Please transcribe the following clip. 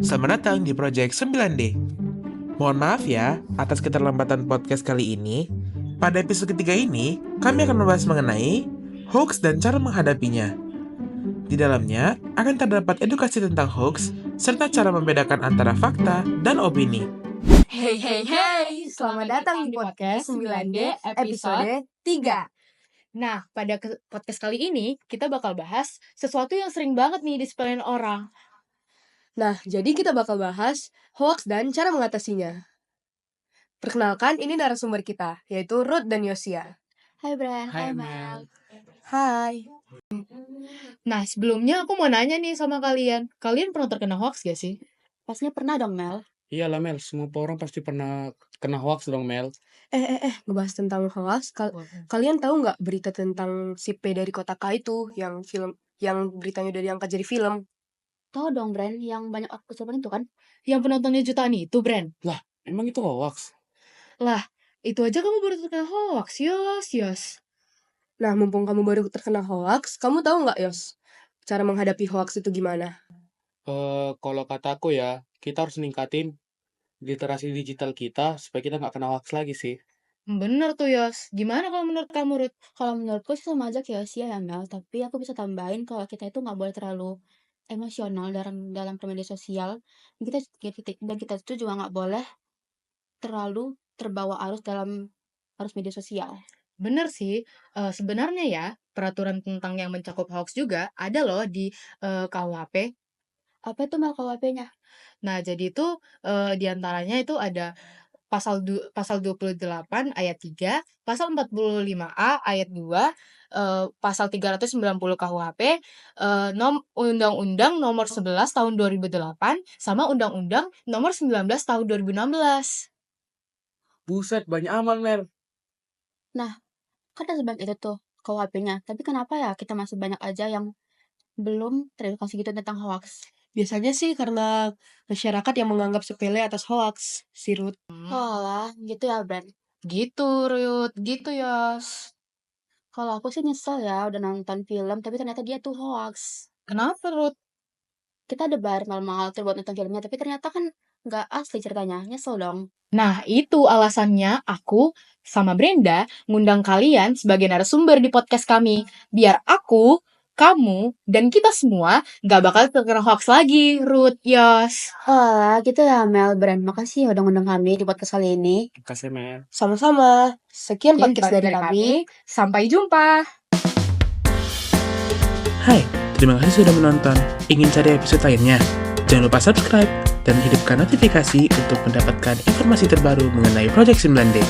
Selamat datang di Project 9D. Mohon maaf ya atas keterlambatan podcast kali ini. Pada episode ketiga ini, kami akan membahas mengenai hoax dan cara menghadapinya. Di dalamnya akan terdapat edukasi tentang hoax serta cara membedakan antara fakta dan opini. Hey, selamat datang di podcast 9D episode 3. Nah, pada podcast kali ini kita bakal bahas sesuatu yang sering banget nih disepelein orang. Nah, jadi kita bakal bahas hoax dan cara mengatasinya. Perkenalkan, ini narasumber kita, yaitu Ruth dan Yosia. Hai Bran, Hai, Mel. Hai. Nah, sebelumnya aku mau nanya nih sama kalian. Kalian pernah terkena hoax gak sih? Pastinya pernah dong, Mel. Iyalah Mel, semua orang pasti pernah kena hoax dong Mel. Ngebahas tentang hoax, kalian tahu nggak berita tentang si P dari Kota K itu, yang beritanya udah diangkat jadi film? Tahu dong, Bran, yang banyak kesurupan itu kan? Yang penontonnya jutaan itu, Bran. Emang itu hoax? Lah, itu aja kamu baru terkena hoax, Yos. Nah, mumpung kamu baru terkena hoax, kamu tahu nggak, Yos, cara menghadapi hoax itu gimana? Kalau kataku ya, kita harus ningkatin literasi digital kita supaya kita nggak kena hoax lagi sih. Bener tuh, Yos. Gimana kalau menurut kamu, Ruth? Kalau menurutku sih sama aja kayak Yosia ya, Mel. Tapi aku bisa tambahin kalau kita itu nggak boleh terlalu emosional dalam bermedia sosial. Dan kita itu juga nggak boleh terlalu terbawa dalam arus media sosial. Bener sih, sebenarnya ya, peraturan tentang yang mencakup hoax juga ada loh di KUHP. Apa itu Mel KUHP-nya? Nah, jadi itu di antaranya itu ada pasal 28 ayat 3, pasal 45A ayat 2, pasal 390 KUHP, Undang-Undang Nomor 11 Tahun 2008, sama Undang-Undang Nomor 19 Tahun 2016. Buset, banyak amat Mel. Kan ada sebanyak itu tuh KUHP-nya. Tapi kenapa ya kita masih banyak aja yang belum teredukasi gitu tentang hoax? Biasanya sih karena masyarakat yang menganggap sepele atas hoax, si Ruth. Walah, gitu ya, Bran. Gitu, Ruth. Gitu, Yos. Kalau aku sih nyesel ya udah nonton film, tapi ternyata dia tuh hoax. Kenapa, Ruth? Kita ada bayar mahal-mahal tuh buat nonton filmnya, tapi ternyata kan nggak asli ceritanya. Nyesel dong. Nah, itu alasannya aku sama Brenda ngundang kalian sebagai narasumber di podcast kami. Biar aku, kamu, dan kita semua gak bakal terkena hoax lagi, Ruth, Yos. Walah, gitu ya, Mel. Bran, makasih ya udah ngundang kami di podcast kali ini. Makasih Mel. Sama-sama. Sekian Sekian podcast dari kami. Sampai jumpa. Hai, terima kasih sudah menonton. Ingin cari episode lainnya? Jangan lupa subscribe dan hidupkan notifikasi untuk mendapatkan informasi terbaru mengenai Project 9D.